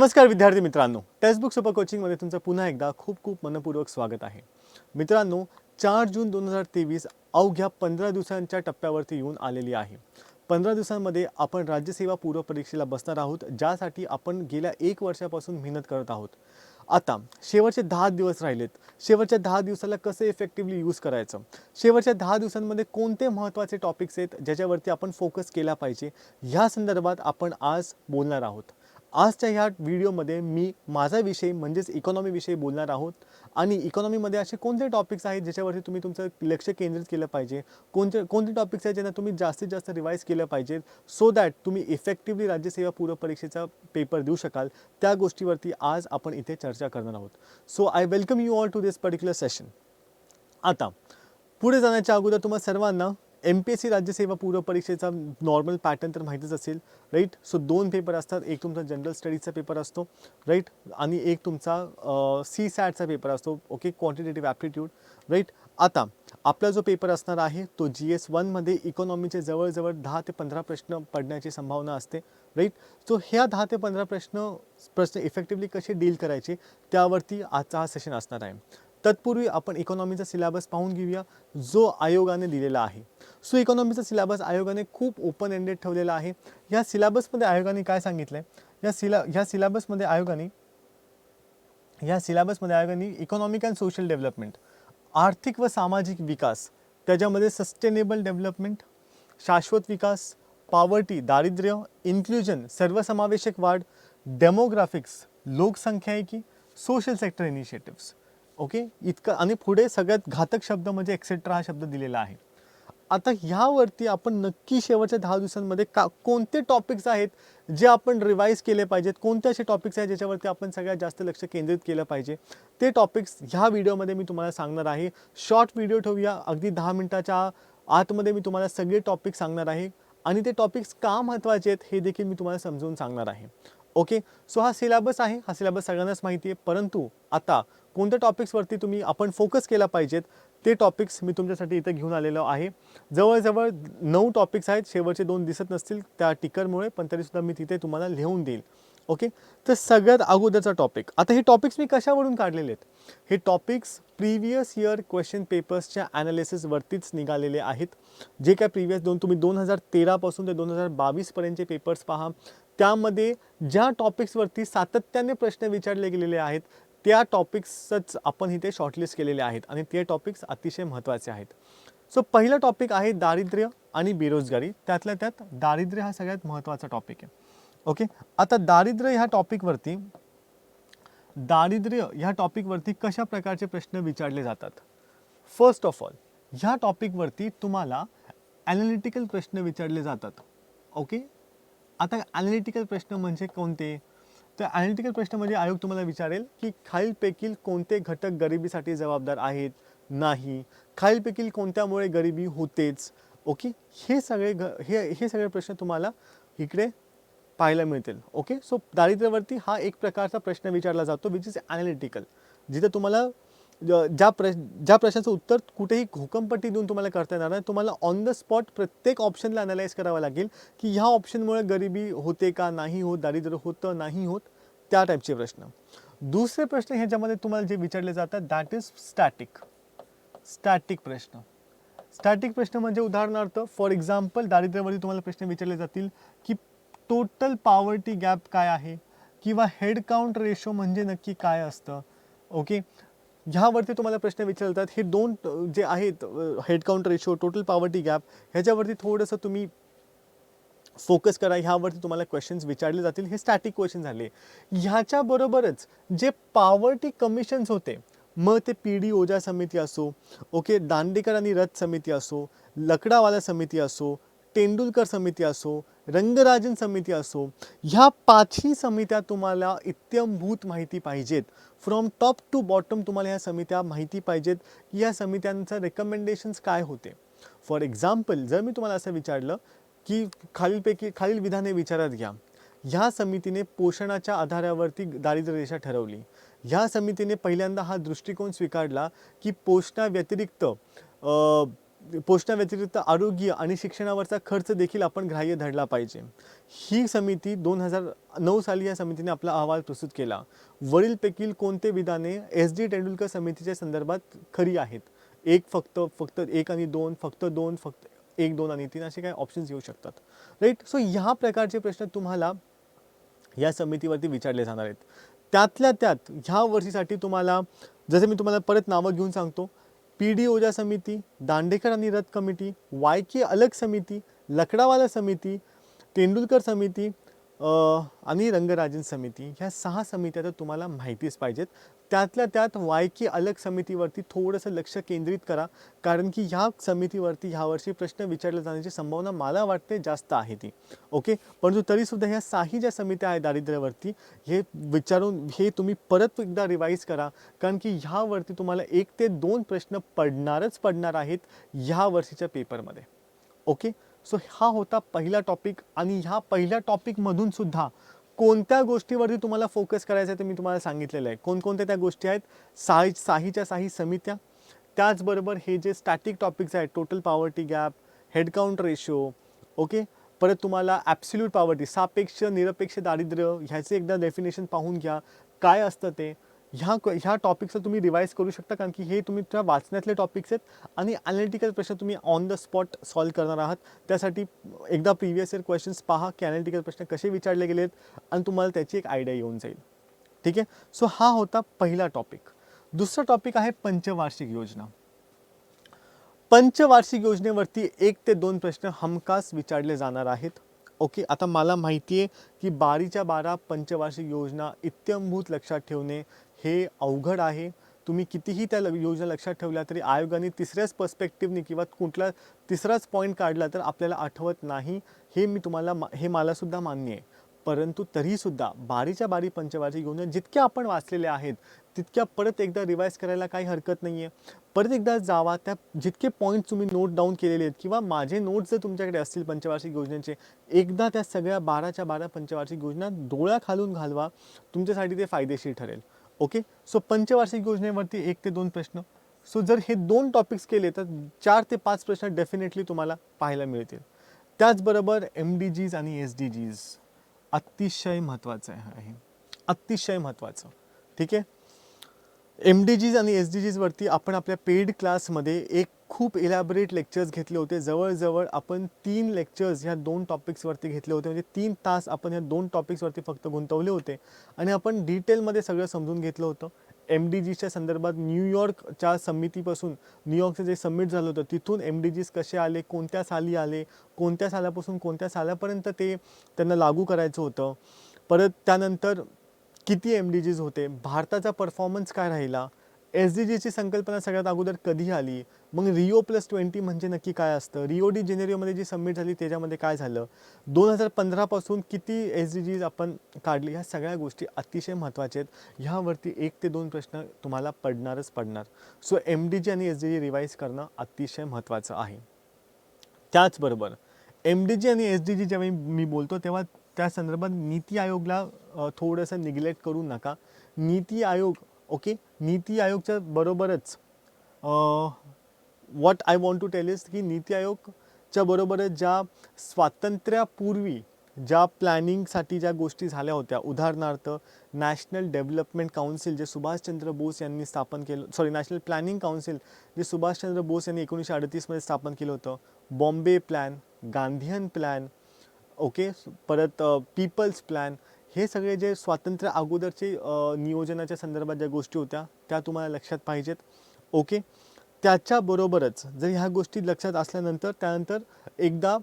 नमस्कार विद्यार्थी मित्रांनो, टेक्स्टबुक सुपर कोचिंगमध्ये तुमचं पुन्हा एकदा खूप खूप मनपूर्वक स्वागत आहे. मित्रांनो, 4 जून 2023 अवघ्या 15 दिवसांच्या टप्प्यावरती येऊन आलेली आहे. 15 दिवसांमध्ये आपण राज्यसेवा पूर्व परीक्षेला बसणार आहोत, ज्यासाठी आपण गेल्या 1 वर्षापासून मेहनत करत आहोत. आता शेवटचे 10 दिवस राहिलेत. शेवटच्या 10 दिवसाला कसं इफेक्टिव्हली यूज करायचं, शेवटच्या 10 दिवसांमध्ये कोणते महत्त्वाचे टॉपिक्स आहेत ज्याच्यावरती आपण फोकस केला पाहिजे, ह्या संदर्भात आपण आज बोलणार आहोत. आजच्या ह्या व्हिडिओमध्ये मी माझा विषय म्हणजेच इकॉनॉमी विषयी बोलणार आहोत आणि इकॉनॉमीमध्ये असे कोणते टॉपिक्स आहेत ज्याच्यावरती तुम्ही तुमचं लक्ष केंद्रित केलं पाहिजे, कोणते टॉपिक्स आहेत ज्यांना तुम्ही जास्तीत जास्त रिवाइज केलं पाहिजे, सो दॅट तुम्ही इफेक्टिव्हली राज्यसेवा पूर्व परीक्षेचा पेपर देऊ शकाल. त्या गोष्टीवरती आज आपण इथे चर्चा करणार आहोत. So I welcome you all to this particular session. आता पुढे जाण्याच्या अगोदर तुम्हाला सर्वांना MPSC राज्यसेवा पूर्व परीक्षेचा नॉर्मल पॅटर्न तर माहितीच असेल, राईट. सो 2 पेपर असतात. एक तुमचा जनरल स्टडीजचा पेपर असतो, राईट, आणि एक तुमचा CSATचा पेपर असतो, ओके, क्वांटिटेटिव्ह ॲप्टिट्यूड, राईट. आता आपला जो पेपर असणार आहे तो GS1मध्ये इकॉनॉमीचे जवळजवळ 10 ते 15 प्रश्न पडण्याची संभावना असते, राईट. सो ह्या 10 ते 15 प्रश्न इफेक्टिव्हली कसे डील करायचे त्यावरती आजचा हा सेशन असणार आहे. तत्पूर्वी आपण इकॉनॉमीचा सिलेबस पाहून घेऊया जो आयोगाने दिलेला आहे. सो इकॉनॉमीचा सिलेबस आयोगाने खूप ओपन एंडेड ठेवलेला आहे. या सिलेबसमध्ये आयोगाने काय सांगितलंय, या सिलेबसमध्ये आयोगाने इकॉनॉमिक अँड सोशल डेव्हलपमेंट, आर्थिक व सामाजिक विकास, त्याच्यामध्ये सस्टेनेबल डेव्हलपमेंट, शाश्वत विकास, पॉवर्टी दारिद्र्य, इन्क्लुजन सर्वसमावेशक वाढ, डेमोग्राफिक्स लोकसंख्यायिकी, सोशल सेक्टर इनिशिएटिव्स, ओके, इतकं. आणि पुढे सगळ्यात घातक शब्द म्हणजे एक्सेट्रा हा शब्द दिलेला आहे. आता ह्यावरती आपण नक्की शेवटच्या 10 दिवसांमध्ये कोणते टॉपिक्स आहेत जे आपण रिवाइज केले पाहिजेत, कोणते असे टॉपिक्स आहेत ज्याच्यावरती आपण सगळ्यात जास्त लक्ष केंद्रित केलं पाहिजे, ते टॉपिक्स ह्या व्हिडिओमध्ये मी तुम्हाला सांगणार आहे. शॉर्ट व्हिडिओ ठेवूया, अगदी 10 मिनिटाच्या आतमध्ये मी तुम्हाला सगळे टॉपिक्स सांगणार आहे आणि ते टॉपिक्स का महत्त्वाचे आहेत हे देखील मी तुम्हाला समजून सांगणार आहे. ओके. सो हा सिलेबस आहे, हा सिलेबस सगळ्यांनाच माहिती आहे, परंतु आता कोणत्या टॉपिक्सवरती आपण फोकस केला पाहिजेत ते टॉपिक्स मी तुमच्यासाठी इथे घेऊन आलेलो आहे. जवळजवळ 9 टॉपिक्स आहेत, शेवटचे 2 दिसत नसतील त्या टिकरमुळे, पण तरीसुद्धा मी तिथे तुम्हाला लिहून देईल. ओके. तर सगळ्यात अगोदरचा टॉपिक, आता हे टॉपिक्स मी कशावरून काढलेले आहेत, हे टॉपिक्स प्रिव्हियस इयर क्वेश्चन पेपर्सच्या ॲनालिसिसवरतीच निघालेले आहेत. जे काय प्रिव्हियस तुम्ही 2013 पासून ते 2022 पर्यंतचे पेपर्स पहा, त्यामध्ये ज्या टॉपिक्सवरती सातत्याने प्रश्न विचारले गेलेले आहेत त्या टॉपिक्सच आपण इथे शॉर्टलिस्ट केलेले आहेत आणि ते टॉपिक्स अतिशय महत्त्वाचे आहेत. सो पहिला टॉपिक आहे दारिद्र्य आणि बेरोजगारी, त्यातल्या त्यात दारिद्र्य हा सगळ्यात महत्त्वाचा टॉपिक आहे. ओके. आता दारिद्र्य ह्या टॉपिकवरती कशा प्रकारचे प्रश्न विचारले जातात. फर्स्ट ऑफ ऑल ह्या टॉपिकवरती तुम्हाला ॲनालिटिकल प्रश्न विचारले जातात. ओके. आता ॲनालिटिकल प्रश्न म्हणजे कोणते, तर ॲनालिटिकल प्रश्न म्हणजे आयोग तुम्हाला विचारेल की खालीलपैकी कोणते घटक गरिबीसाठी जबाबदार आहेत, नाही, खालीलपैकी कोणत्यामुळे गरिबी होतेच. ओके. हे सगळे प्रश्न तुम्हाला इकडे पाहायला मिळतील. ओके. सो दारिद्र्यावरती हा एक प्रकारचा प्रश्न विचारला जातो विच इज ॲनालिटिकल, जिथे तुम्हाला ज्या प्रश्नाचं उत्तर कुठेही घोकंपट्टी देऊन तुम्हाला करता येणार नाही, तुम्हाला ऑन द स्पॉट प्रत्येक ऑप्शनला ॲनालाइज करावं लागेल की ह्या ऑप्शनमुळे गरिबी होते का नाही होत, दारिद्र्य होतं नाही होत, त्या टाईपचे प्रश्न. दुसरे प्रश्न ह्याच्यामध्ये तुम्हाला जे विचारले जातात दॅट इज स्टॅटिक प्रश्न म्हणजे उदाहरणार्थ फॉर एक्झाम्पल दारिद्र्यावरती तुम्हाला प्रश्न विचारले जातील की टोटल पॉवर्टी गॅप काय आहे, किंवा हेड काउंट रेशो म्हणजे नक्की काय असतं. ओके. ह्यावरती तुम्हाला प्रश्न विचारले जातात. हे 2 जे आहेत, head count ratio, total poverty gap, ह्याच्यावरती थोडंसं तुम्ही फोकस करा, ह्यावरती तुम्हाला क्वेश्चन्स विचारले जातील. हे स्टॅटिक क्वेश्चन झाले. ह्याच्याबरोबरच जे पॉवर्टी कमिशन्स होते, मग ते PD ओझा समिती असो, ओके, दांडेकर आणि रथ समिती असो, लकडावाला समिती असो, तेंडुलकर समिती असो, रंगराजन समिती असो, ह्या 5ही समित्या तुम्हाला इत्यंभूत माहिती पाहिजेत. फ्रॉम टॉप टू बॉटम तुम्हाला ह्या समित्या माहिती पाहिजेत की या समित्यांचं रेकमेंडेशन्स काय होते. फॉर एक्झाम्पल जर मी तुम्हाला असं विचारलं की खालील विधाने विचारात घ्या, ह्या समितीने पोषणाच्या आधारावरती दारिद्र्य रेषा ठरवली, ह्या समितीने पहिल्यांदा हा दृष्टिकोन स्वीकारला की पोषणाव्यतिरिक्त पोषणाव्यतिरिक्त आरोग्य आणि शिक्षणावरचा खर्च देखील आपण ग्राह्य धरला पाहिजे. ही समिती 2009 साली या समितीने आपला अहवाल प्रस्तुत केला. वरीलपैकी कोणते विधाने एस डी तेंडुलकर समितीच्या संदर्भात खरी आहेत? एक, फक्त एक आणि दोन, फक्त दोन, फक्त एक, दोन आणि तीन, असे काही ऑप्शन्स येऊ शकतात. राईट. सो ह्या प्रकारचे प्रश्न तुम्हाला या समितीवरती विचारले जाणार आहेत. त्यातल्या त्यात ह्या वर्षीसाठी तुम्हाला, जसे मी तुम्हाला परत नावं घेऊन सांगतो, पी डी ओझा समिती, दांडेकर आणि रथ कमिटी, वाय के अलग समिती, लकडावाला समिती, तेंडुलकर समिती आणि रंगराजन समिती, ह्या 6 समित्या तर तुम्हाला माहितीच पाहिजेत. त्यातल्या त्यात वाय के अलग समितीवरती थोडंसं लक्ष केंद्रित करा, कारण की ह्या समितीवरती ह्यावर्षी प्रश्न विचारले जाण्याची संभावना मला वाटते जास्त आहे ती. ओके. परंतु तरीसुद्धा ह्या 6 ज्या समित्या आहेत दारिद्र्यावरती, हे विचारून हे तुम्ही परत एकदा रिवाईज करा, कारण की ह्यावरती तुम्हाला 1 ते 2 प्रश्न पडणार आहेत ह्या वर्षीच्या पेपरमध्ये. ओके. सो हा होता पहिला टॉपिक. आणि ह्या पहिल्या टॉपिकमधून सुद्धा कोणत्या गोष्टीवरती तुम्हाला फोकस करायचा आहे ते मी तुम्हाला सांगितलेलं आहे. कोणकोणत्या त्या गोष्टी आहेत? 6च्या 6 समित्या, त्याचबरोबर हे जे स्टॅटिक टॉपिक्स आहेत, total poverty gap, head count ratio, okay. परत तुम्हाला ॲब्सोल्यूट पॉवर्टी, सापेक्ष निरपेक्ष दारिद्र्य, ह्याचे एकदा डेफिनेशन पाहून घ्या, काय असतं ते. ह्या टॉपिक्सला तुम्ही रिवाईज करू शकता, कारण की हे तुम्ही त्या वाचण्यातले टॉपिक्स आहेत आणि ॲनालिटिकल प्रश्न तुम्ही ऑन द स्पॉट सॉल्व करणार आहात. त्यासाठी एकदा प्रिव्हियस इयर क्वेश्चन्स पहा की ॲनालिटिकल प्रश्न कसे विचारले गेलेत, आणि तुम्हाला त्याची एक आयडिया येऊन जाईल. ठीक आहे. सो हा होता पहिला टॉपिक. दुसरा टॉपिक आहे पंचवार्षिक योजना. पंचवार्षिक योजनेवरती 1 ते 2 प्रश्न हमखास विचारले जाणार आहेत. ओके. आता मला माहिती आहे की 12च्या 12 पंचवार्षिक योजना इत्यंभूत लक्षात ठेवणे हे अवघड आहे. तुम्ही कितीही त्या योजना लक्षात ठेवल्या तरी आयोगाने तिसऱ्याच पर्स्पेक्टिव्हने किंवा कुठला तिसराच पॉईंट काढला तर आपल्याला आठवत नाही, हे मला सुद्धा मान्य आहे. परंतु तरीसुद्धा 12च्या 12 पंचवार्षिक योजना जितक्या आपण वाचलेल्या आहेत तितक्या परत एकदा रिवाईज करायला काही हरकत नाही आहे. परत एकदा जावा, त्या जितके पॉईंट्स तुम्ही नोट डाऊन केलेले आहेत किंवा माझे नोट्स जर तुमच्याकडे असतील पंचवार्षिक योजनेचे, एकदा त्या सगळ्या 12च्या 12 पंचवार्षिक योजना डोळ्याखालून घालवा, तुमच्यासाठी ते फायदेशीर ठरेल. ओके. सो पंचवार्षिक योजनेवरती 1 ते 2 प्रश्न. सो जर हे 2 टॉपिक्स केले तर 4 ते 5 प्रश्न डेफिनेटली तुम्हाला पाहायला मिळतील. त्याचबरोबर MDGs आणि SDGs अतिशय महत्त्वाचं आहे, अतिशय महत्त्वाचं. ठीक आहे. MDGs आणि SDGs वरती आपण आपल्या पेड क्लासमध्ये एक खूप इलॅबोरेट लेक्चर्स घेतले होते. जवळजवळ आपण 3 लेक्चर्स ह्या 2 टॉपिक्सवरती घेतले होते. म्हणजे 3 तास आपण ह्या 2 टॉपिक्सवरती फक्त गुंतवले होते आणि आपण डिटेलमध्ये सगळं समजून घेतलं होतं. MDGsच्या संदर्भात न्यूयॉर्कच्या समितीपासून, न्यूयॉर्कचं जे समिट झालं होतं तिथून MDGs कसे आले, कोणत्या साली आले, कोणत्या सालापासून कोणत्या सालापर्यंत ते त्यांना लागू करायचं होतं. परत त्यानंतर किती MDGs होते, भारताचा परफॉर्मन्स काय राहिला, SDGची संकल्पना सगळ्यात अगोदर कधी आली, मग Rio+20 म्हणजे नक्की काय असतं, रिओ डी जेनेरिओमध्ये जी समिट झाली त्याच्यामध्ये काय झालं, 2015 पासून किती SDGs आपण काढली, ह्या सगळ्या गोष्टी अतिशय महत्त्वाच्या आहेत. ह्यावरती 1 ते 2 प्रश्न तुम्हाला पडणारच पडणार. सो MDG आणि SDG रिवाईज करणं अतिशय महत्त्वाचं आहे. त्याचबरोबर MDG आणि SDG जेव्हा मी बोलतो तेव्हा त्या संदर्भात नीती आयोगला थोडंसं निग्लेक्ट करू नका. नीती आयोग, ओके, नीती आयोगच्या बरोबरच what I want to tell is की नीती आयोगच्या बरोबरच ज्या स्वातंत्र्यापूर्वी ज्या प्लॅनिंगसाठी ज्या गोष्टी झाल्या होत्या, उदाहरणार्थ नॅशनल डेव्हलपमेंट काउन्सिल जे सुभाषचंद्र बोस यांनी स्थापन केलं, नॅशनल प्लॅनिंग काउन्सिल जे सुभाषचंद्र बोस यांनी 1938मध्ये स्थापन केलं होतं, Bombay plan, Gandhian plan, okay, परत पीपल्स प्लॅन, हे सगळे जे स्वातंत्र्य अगोदरचे नियोजनाच्या संदर्भात ज्या गोष्टी होत्या त्या तुम्हाला लक्षात पाहिजेत. ओके. त्याच्याबरोबरच जर ह्या गोष्टी लक्षात असल्यानंतर त्यानंतर एकदा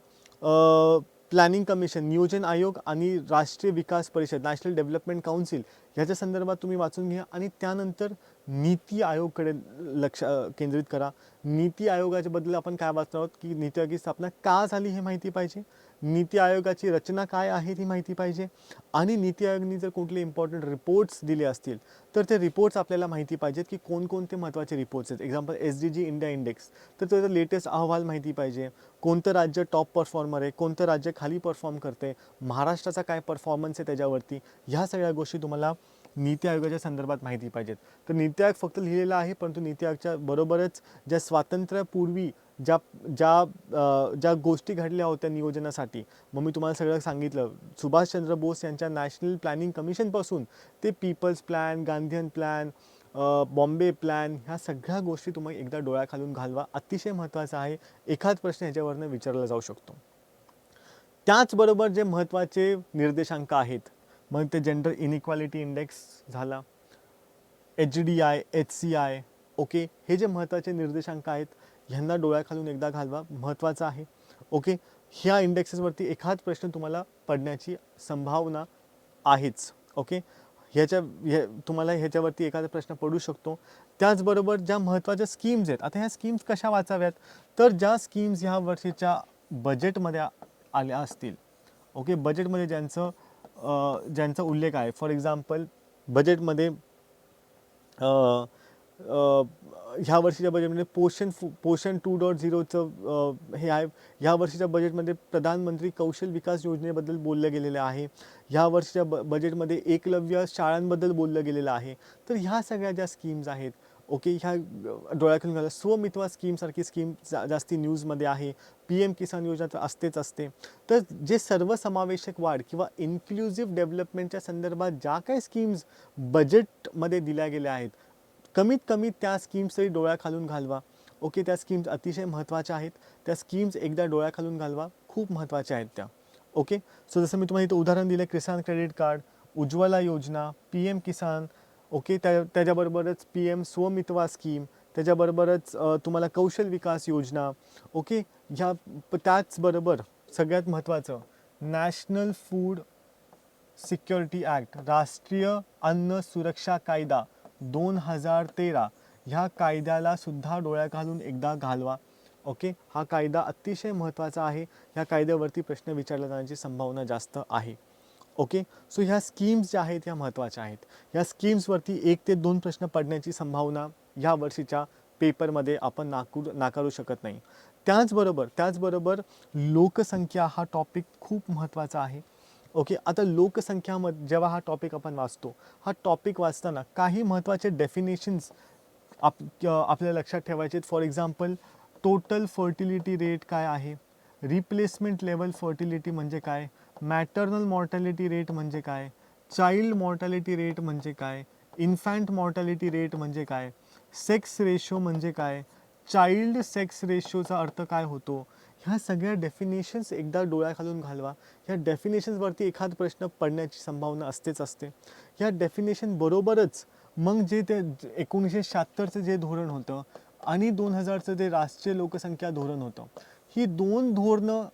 प्लॅनिंग कमिशन, नियोजन आयोग आणि राष्ट्रीय विकास परिषद, नॅशनल डेव्हलपमेंट काउन्सिल ह्याच्या संदर्भात तुम्ही वाचून घ्या आणि त्यानंतर नीती आयोगकडे लक्ष केंद्रित करा. नीती आयोगाच्याबद्दल आपण काय वाचणार आहोत की नीती आयोगाची स्थापना का झाली हे माहिती पाहिजे, नीती आयोगाची रचना काय आहे ती माहिती पाहिजे, आणि नीती आयोगाने जर कुठले इम्पॉर्टंट रिपोर्ट्स दिले असतील तर ते रिपोर्ट्स आपल्याला माहिती पाहिजेत की कोणकोणते महत्त्वाचे रिपोर्ट्स आहेत. एक्झाम्पल SDG इंडिया इंडेक्स, तर त्याचा लेटेस्ट अहवाल माहिती पाहिजे, कोणतं राज्य टॉप परफॉर्मर आहे, कोणतं राज्य खाली परफॉर्म करते, महाराष्ट्राचा काय परफॉर्मन्स आहे त्याच्यावरती, ह्या सगळ्या गोष्टी तुम्हाला नीती आयोगाच्या संदर्भात माहिती पाहिजेत. तर नीती आयोग फक्त लिहिलेला आहे, परंतु नीती आयोगाच्या बरोबरच ज्या स्वातंत्र्यापूर्वी ज्या ज्या ज्या गोष्टी घडल्या होत्या नियोजनासाठी, मग मी तुम्हाला सगळं सांगितलं. सुभाषचंद्र बोस यांच्या नॅशनल प्लॅनिंग कमिशनपासून ते people's plan, Gandhian plan, Bombay plan, ह्या सगळ्या गोष्टी तुम्ही एकदा डोळ्याखालून घालवा. अतिशय महत्त्वाचं आहे. एखाद प्रश्न ह्याच्यावरनं विचारला जाऊ शकतो. त्याचबरोबर जे महत्त्वाचे निर्देशांक आहेत, मग ते जेंडर इनइक्वालिटी इंडेक्स झाला, HDI, HCI, ओके, हे जे महत्त्वाचे निर्देशांक आहेत ह्यांना डोळ्याखालून एकदा घालवा, महत्त्वाचं आहे. ओके, ह्या इंडेक्सेसवरती एखाद प्रश्न तुम्हाला पडण्याची संभावना आहेच. ओके, तुम्हाला ह्याच्यावरती एखादा प्रश्न पडू शकतो. त्याचबरोबर ज्या महत्त्वाच्या स्कीम्स आहेत, आता ह्या स्कीम्स कशा वाचाव्यात, तर ज्या स्कीम्स ह्या वर्षीच्या बजेटमध्ये आल्या असतील, ओके, बजेटमध्ये ज्यांचा उल्लेख आहे, फॉर एक्झाम्पल बजेटमध्ये ह्या वर्षीच्या बजेटमध्ये पोषण 2.0चं हे आहे. ह्या वर्षीच्या बजेटमध्ये प्रधानमंत्री कौशल विकास योजनेबद्दल बोललं गेलेलं आहे. ह्या वर्षीच्या बजेटमध्ये एकलव्य शाळांबद्दल बोललं गेलेलं आहे. तर ह्या सगळ्या ज्या स्कीम्स आहेत, ओके, ह्या डोळ्याखालून घाला. स्वमित्वा स्कीमसारखी स्कीम जास्ती न्यूजमध्ये आहे. PM किसान योजना तर असते. तर जे सर्वसमावेशक वाढ किंवा इन्क्लुझिव्ह डेव्हलपमेंटच्या संदर्भात ज्या काही स्कीम्स बजेटमध्ये दिल्या गेल्या आहेत, कमीत कमी त्या स्कीम्स तरी डोळ्याखालून घालवा. ओके, त्या स्कीम्स अतिशय महत्त्वाच्या आहेत. त्या स्कीम्स एकदा डोळ्याखालून घालवा, खूप महत्त्वाच्या आहेत त्या. ओके, सो जसं मी तुम्हाला इथं उदाहरण दिलं, किसान क्रेडिट कार्ड, उज्ज्वला योजना, PM किसान, ओके, त्याच्याबरोबरच PM स्वमित्वा स्कीम, त्याच्याबरोबरच तुम्हाला कौशल विकास योजना, ओके, त्याचबरोबर सगळ्यात महत्त्वाचं नॅशनल फूड सिक्युरिटी ॲक्ट, राष्ट्रीय अन्न सुरक्षा कायदा 2013, ह्या कायद्याला सुद्धा डोळ्याखालून एकदा घालवा. ओके, हा कायदा अतिशय महत्त्वाचा आहे. ह्या कायद्यावरती प्रश्न विचारला जाण्याची संभावना जास्त आहे. ओके, सो ह्या स्कीम्स ज्या आहेत ह्या महत्त्वाच्या आहेत. ह्या स्कीम्सवरती 1 ते 2 प्रश्न पडण्याची संभावना ह्या वर्षीच्या पेपरमध्ये आपण नाकारू शकत नाही. त्याचबरोबर लोकसंख्या हा टॉपिक खूप महत्त्वाचा आहे. ओके, आता लोकसंख्यामध्ये जेव्हा हा टॉपिक आपण वाचतो, हा टॉपिक वाचताना काही महत्त्वाचे डेफिनेशन्स आपल्याला लक्षात ठेवायचे आहेत. For example, total fertility rate काय आहे, रिप्लेसमेंट लेवल फर्टिलिटी म्हणजे काय, मॅटर्नल मॉर्टॅलिटी रेट म्हणजे काय, चाइल्ड मॉर्टॅलिटी रेट म्हणजे काय, इन्फॅन्ट मॉर्टॅलिटी रेट म्हणजे काय, सेक्स रेशो म्हणजे काय, चाइल्ड सेक्स रेशोचा अर्थ काय होतो, ह्या सगळ्या डेफिनेशन्स एकदा डोळ्याखालून घालवा. ह्या डेफिनेशन्सवरती एखाद प्रश्न पडण्याची संभावना असतेच. ह्या डेफिनेशन बरोबरच मग जे ते 1976चं जे धोरण होतं आणि 2000चं जे राष्ट्रीय लोकसंख्या धोरण होतं, ही 2 धोरणं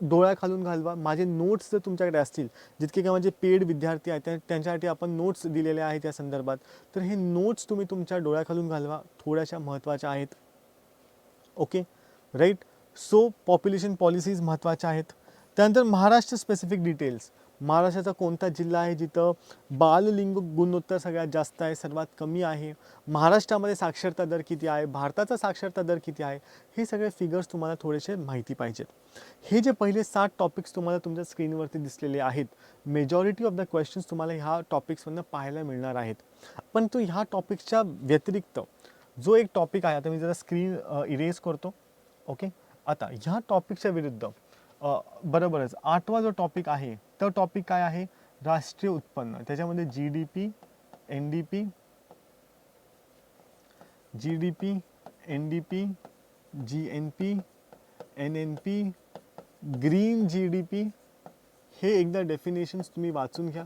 डोळ्याखालून घालवा. माझे नोट्स जर तुमच्याकडे असतील, जितके काही माझे पेड विद्यार्थी आहेत त्यांच्यासाठी आपण नोट्स दिलेले आहेत या संदर्भात, तर हे नोट्स तुम्ही तुमच्या डोळ्याखालून घालवा. थोड्याशा महत्त्वाच्या आहेत. Okay, right. So population policies महत्त्वाच्या आहेत. त्यानंतर महाराष्ट्र स्पेसिफिक डिटेल्स, महाराष्ट्राचा कोणता जिल्हा आहे जिथं बाललिंग गुणोत्तर सगळ्यात जास्त आहे, सर्वात कमी आहे, महाराष्ट्रामध्ये साक्षरता दर किती आहे, भारताचा साक्षरता दर किती आहे, हे सगळे फिगर्स तुम्हाला थोडेसे माहिती पाहिजेत. हे जे पहिले 7 टॉपिक्स तुम्हाला तुमच्या स्क्रीनवरती दिसलेले आहेत, मेजॉरिटी ऑफ द क्वेश्चन्स तुम्हाला ह्या टॉपिक्समधून पाहायला मिळणार आहेत. पण तो ह्या टॉपिक्सच्या व्यतिरिक्त जो एक टॉपिक आहे, आता मी जरा स्क्रीन इरेज करतो. ओके, आता ह्या टॉपिकच्या विरुद्ध बरोबरच 8वा जो टॉपिक आहे, तो टॉपिक काय आहे, राष्ट्रीय उत्पन्न. त्याच्यामध्ये GDP, NDP, GNP, NNP, green GDP, हे एकदा डेफिनेशन्स तुम्ही वाचून घ्या.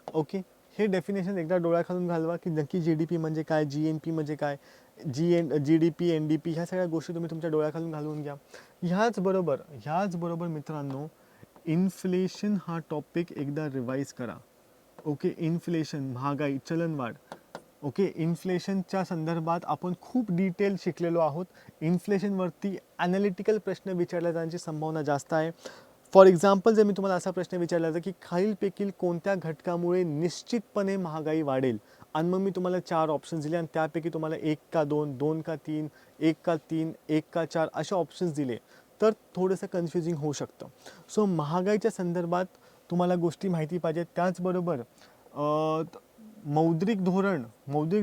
ओके, हे डेफिनेशन एकदा डोळ्याखालून घालवा की नक्की GDP म्हणजे काय, GNP म्हणजे काय, GDP, NDP, ह्या सगळ्या गोष्टी तुम्ही तुमच्या डोळ्याखालून घालून घ्या. ह्याचबरोबर मित्रांनो, इन्फ्लेशन हा टॉपिक एकदा रिवाईज करा. ओके, इन्फ्लेशन, महागाई, चलनवाढ. ओके, इन्फ्लेशनच्या संदर्भात आपण खूप डिटेल शिकलेलो आहोत. इन्फ्लेशनवरती ॲनालिटिकल प्रश्न विचारल्या जाण्याची संभावना जास्त आहे. फॉर एक्झाम्पल, जर मी तुम्हाला असा प्रश्न विचारला तर की खालीलपैकी कोणत्या घटकामुळे निश्चितपणे महागाई वाढेल, आणि मग मी तुम्हाला 4 ऑप्शन्स दिले आणि त्यापैकी तुम्हाला 1 का 2, 2 का 3, 1 का 3, 1 का 4 असे ऑप्शन्स दिले तर थोडंसं कन्फ्युजिंग होऊ शकतं. सो महागाईच्या संदर्भात तुम्हाला गोष्टी माहिती पाहिजेत. त्याचबरोबर मौद्रिक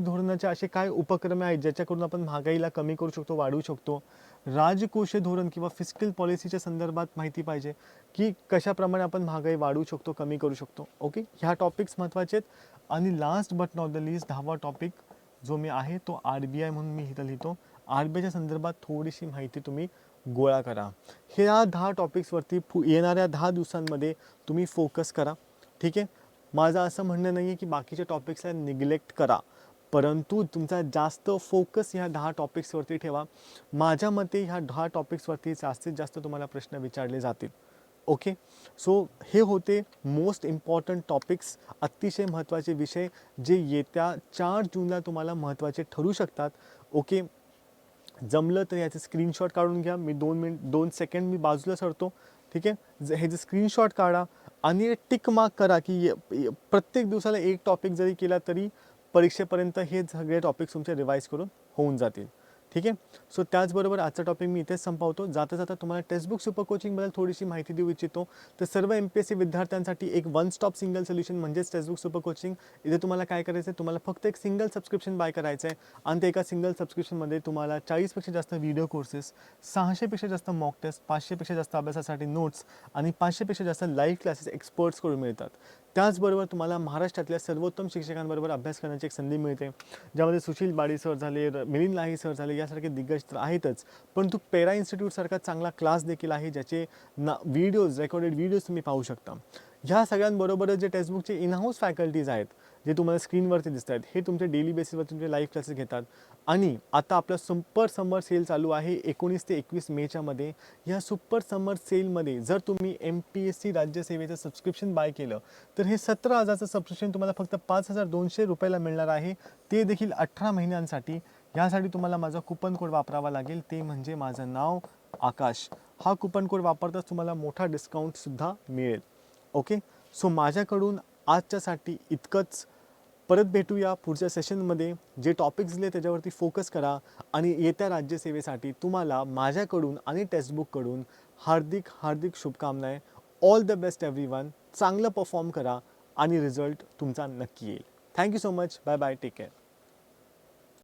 धोरणाचे असे काय उपक्रम आहेत ज्याच्याकडून आपण महागाईला कमी करू शकतो, वाढवू शकतो. राजकोषीय धोरण किंवा फिस्कल पॉलिसीच्या संदर्भात माहिती पाहिजे की कशाप्रमाणे आपण महागाई वाढवू शकतो, कमी करू शकतो. ओके, ह्या टॉपिक्स महत्त्वाचे आहेत. आणि last but not the list 10वा टॉपिक जो मी आहे तो RBI म्हणून मी इथं लिहितो. RBIच्या संदर्भात थोडीशी माहिती तुम्ही गोळा करा. ह्या 10 टॉपिक्सवरती येणाऱ्या 10 दिवसांमध्ये तुम्ही फोकस करा. ठीक आहे, माझं असं म्हणणं नाही आहे की बाकीच्या टॉपिक्सला निग्लेक्ट करा, परंतु तुमचा जास्त फोकस ह्या 10 टॉपिक्सवरती ठेवा. माझ्या मते ह्या 10 टॉपिक्सवरती जास्तीत जास्त तुम्हाला प्रश्न विचारले जातील. ओके, सो हे होते मोस्ट इम्पॉर्टंट टॉपिक्स, अतिशय महत्त्वाचे विषय जे येत्या 4 जूनला तुम्हाला महत्त्वाचे ठरू शकतात. ओके, जमलं तर याचे स्क्रीनशॉट काढून घ्या. मी 2 सेकंड मी बाजूला सरतो. ठीक आहे, हे जे स्क्रीनशॉट काढा आणि टिक मार्क करा की प्रत्येक दिवसाला एक टॉपिक जरी केला तरी परीक्षेपर्यंत हे सगळे टॉपिक्स तुमचे रिवाईज करून होऊन जातील. ठीक आहे, सो त्याचबरोबर आजचा टॉपिक मी इथेच संपवतो. जाता जाता तुम्हाला टेक्स्टबुक सुपर कोचिंगबद्दल थोडीशी माहिती देऊ इच्छितो. तर सर्व MPSC विद्यार्थ्यांसाठी एक वन स्टॉप सिंगल सोल्युशन म्हणजेच टेक्स्टबुक सुपर कोचिंग. इथे तुम्हाला काय करायचं आहे, तुम्हाला फक्त एक सिंगल सबस्क्रिप्शन बाय करायचं आहे आणि ते एका सिंगल सबस्क्रिप्शनमध्ये तुम्हाला 40पेक्षा जास्त व्हिडिओ कोर्सेस, 600पेक्षा जास्त मॉक टेस्ट, 500पेक्षा जास्त अभ्यासासाठी नोट्स आणि 500पेक्षा जास्त लाईव्ह क्लासेस एक्सपर्ट्सकडून मिळतात. त्याचबरोबर तुम्हाला महाराष्ट्रातल्या सर्वोत्तम शिक्षकांबरोबर अभ्यास करण्याची एक संधी मिळते, ज्यामध्ये सुशील बाडी सर झाले, मिलिंद लाही सर झाले, यासारखे दिग्गज तर आहेतच, परंतु पेरा इन्स्टिट्यूटसारखा चांगला क्लास देखील आहे ज्याचे व्हिडिओज, रेकॉर्डेड व्हिडिओज तुम्ही पाहू शकता. ह्या सगळ्यांबरोबरच जे टेक्स्टबुकचे इनहाऊस फॅकल्टीज आहेत जे तुम्हाला स्क्रीनवरती दिसत आहेत, हे तुमचे डेली बेसिसवर तुमचे लाईव्ह क्लासेस घेतात. आणि आता आपला सुपर समर सेल चालू आहे 19 ते 21 मेच्या मध्ये. या सुपर समर सेलमध्ये जर तुम्ही MPSC राज्यसेवेचं सबस्क्रिप्शन बाय केलं तर हे 17,000चं सबस्क्रिप्शन तुम्हाला फक्त 5,200 रुपयाला मिळणार आहे, ते देखील 18 महिन्यांसाठी. यासाठी तुम्हाला माझा कुपन कोड वापरावा लागेल, ते म्हणजे माझं नाव आकाश. हा कुपन कोड वापरताच तुम्हाला मोठा डिस्काउंटसुद्धा मिळेल. ओके, सो माझ्याकडून आजच्यासाठी इतकंच. परत भेटूया पुढच्या सेशनमध्ये. जे टॉपिक्स दिले त्याच्यावरती फोकस करा आणि येत्या राज्यसेवेसाठी तुम्हाला माझ्याकडून आणि टेक्स्टबुककडून हार्दिक शुभकामना. All the best everyone. चांगलं परफॉर्म करा आणि रिझल्ट तुमचा नक्की येईल. Thank you so much. Bye bye. Take care.